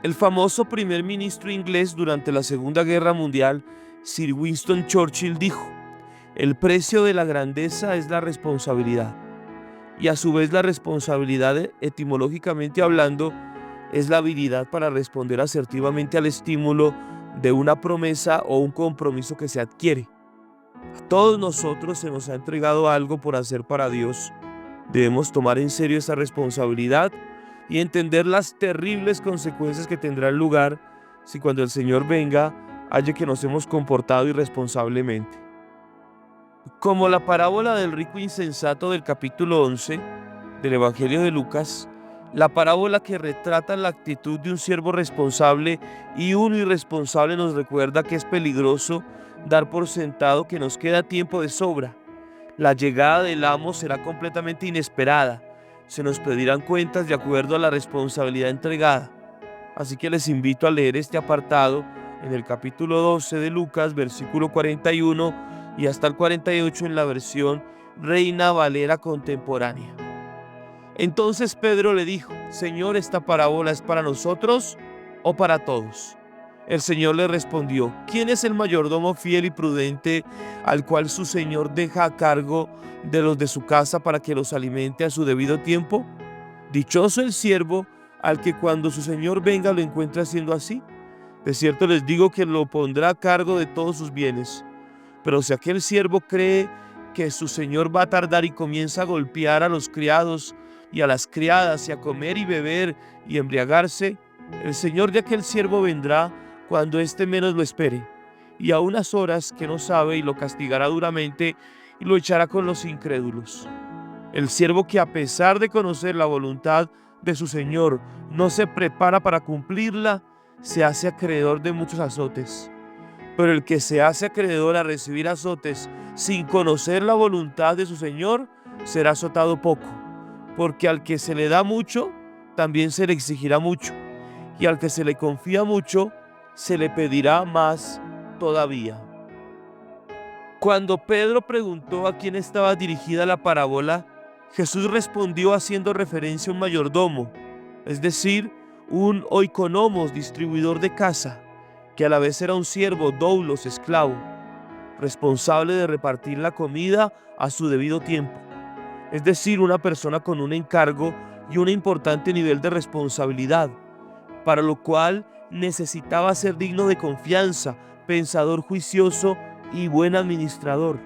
El famoso primer ministro inglés durante la Segunda Guerra Mundial, Sir Winston Churchill, dijo: "El precio de la grandeza es la responsabilidad". Y a su vez la responsabilidad, etimológicamente hablando, es la habilidad para responder asertivamente al estímulo de una promesa o un compromiso que se adquiere. A todos nosotros se nos ha entregado algo por hacer para Dios. Debemos tomar en serio esa responsabilidad y entender las terribles consecuencias que tendrán lugar si cuando el Señor venga halle que nos hemos comportado irresponsablemente. Como la parábola del rico insensato del capítulo 11 del Evangelio de Lucas, la parábola que retrata la actitud de un siervo responsable y un irresponsable nos recuerda que es peligroso dar por sentado que nos queda tiempo de sobra. La llegada del amo será completamente inesperada. Se nos pedirán cuentas de acuerdo a la responsabilidad entregada. Así que les invito a leer este apartado en el capítulo 12 de Lucas, versículo 41 y hasta el 48 en la versión Reina Valera contemporánea. Entonces Pedro le dijo: "Señor, ¿esta parábola es para nosotros o para todos?". El Señor le respondió: "¿Quién es el mayordomo fiel y prudente al cual su señor deja a cargo de los de su casa para que los alimente a su debido tiempo? Dichoso el siervo al que cuando su señor venga lo encuentre haciendo así. De cierto les digo que lo pondrá a cargo de todos sus bienes. Pero si aquel siervo cree que su señor va a tardar y comienza a golpear a los criados y a las criadas y a comer y beber y embriagarse, el señor de aquel siervo vendrá cuando éste menos lo espere, y a unas horas que no sabe, y lo castigará duramente y lo echará con los incrédulos. El siervo que, a pesar de conocer la voluntad de su señor, no se prepara para cumplirla, se hace acreedor de muchos azotes. Pero el que se hace acreedor a recibir azotes sin conocer la voluntad de su señor, será azotado poco, porque al que se le da mucho, también se le exigirá mucho, y al que se le confía mucho, se le pedirá más todavía". Cuando Pedro preguntó a quién estaba dirigida la parábola, Jesús respondió haciendo referencia a un mayordomo, es decir, un oikonomos, distribuidor de casa, que a la vez era un siervo, doulos, esclavo, responsable de repartir la comida a su debido tiempo, es decir, una persona con un encargo y un importante nivel de responsabilidad, para lo cual necesitaba ser digno de confianza, pensador juicioso y buen administrador,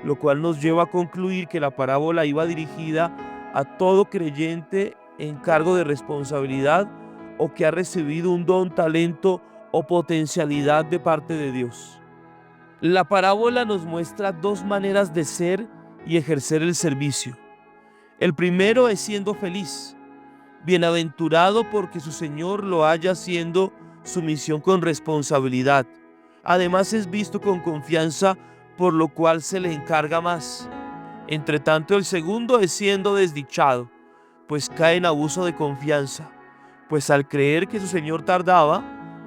lo cual nos lleva a concluir que la parábola iba dirigida a todo creyente en cargo de responsabilidad o que ha recibido un don, talento o potencialidad de parte de Dios. La parábola nos muestra dos maneras de ser y ejercer el servicio. El primero es siendo feliz, bienaventurado porque su Señor lo haya haciendo su misión con responsabilidad. Además es visto con confianza, por lo cual se le encarga más. Entre tanto, el segundo es siendo desdichado, pues cae en abuso de confianza, pues al creer que su Señor tardaba,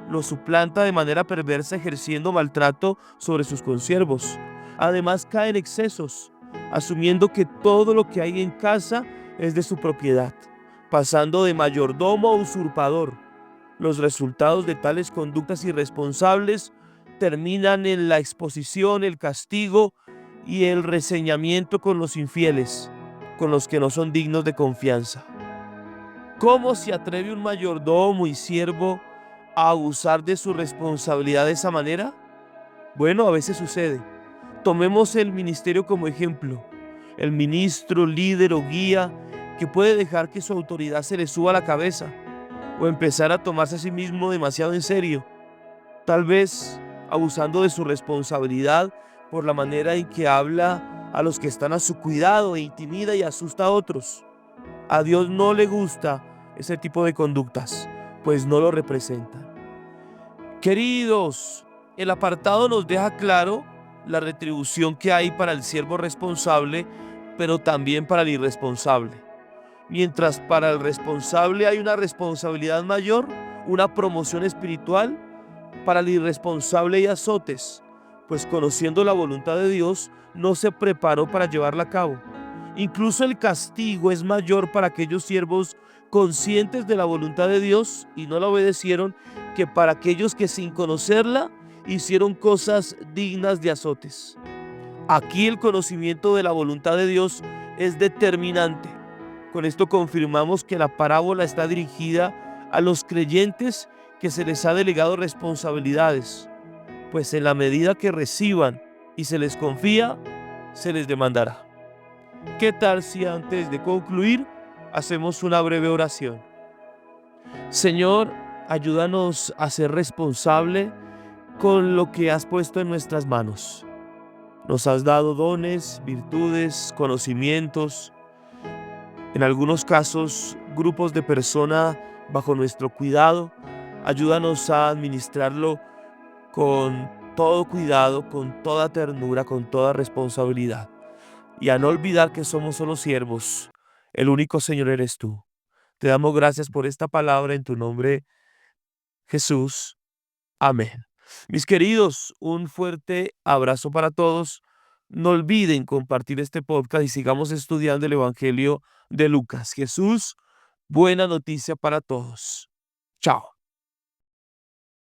lo suplanta de manera perversa ejerciendo maltrato sobre sus consiervos. Además cae en excesos, asumiendo que todo lo que hay en casa es de su propiedad, pasando de mayordomo a usurpador. Los resultados de tales conductas irresponsables terminan en la exposición, el castigo y el reseñamiento con los infieles, con los que no son dignos de confianza. ¿Cómo se atreve un mayordomo y siervo a abusar de su responsabilidad de esa manera? Bueno, a veces sucede. Tomemos el ministerio como ejemplo. El ministro, líder o guía que puede dejar que su autoridad se le suba a la cabeza o empezar a tomarse a sí mismo demasiado en serio, tal vez abusando de su responsabilidad por la manera en que habla a los que están a su cuidado e intimida y asusta a otros. A Dios no le gusta ese tipo de conductas, pues no lo representan. Queridos, el apartado nos deja claro la retribución que hay para el siervo responsable, pero también para el irresponsable. Mientras para el responsable hay una responsabilidad mayor, una promoción espiritual, para el irresponsable hay azotes, pues conociendo la voluntad de Dios, no se preparó para llevarla a cabo. Incluso el castigo es mayor para aquellos siervos conscientes de la voluntad de Dios y no la obedecieron, que para aquellos que sin conocerla hicieron cosas dignas de azotes. Aquí el conocimiento de la voluntad de Dios es determinante. Con esto confirmamos que la parábola está dirigida a los creyentes que se les ha delegado responsabilidades, pues en la medida que reciban y se les confía, se les demandará. ¿Qué tal si antes de concluir hacemos una breve oración? Señor, ayúdanos a ser responsable con lo que has puesto en nuestras manos. Nos has dado dones, virtudes, conocimientos, en algunos casos grupos de personas bajo nuestro cuidado. Ayúdanos a administrarlo con todo cuidado, con toda ternura, con toda responsabilidad. Y a no olvidar que somos solo siervos. El único Señor eres tú. Te damos gracias por esta palabra en tu nombre, Jesús. Amén. Mis queridos, un fuerte abrazo para todos. No olviden compartir este podcast y sigamos estudiando el Evangelio de Lucas. Jesús, buena noticia para todos. Chao.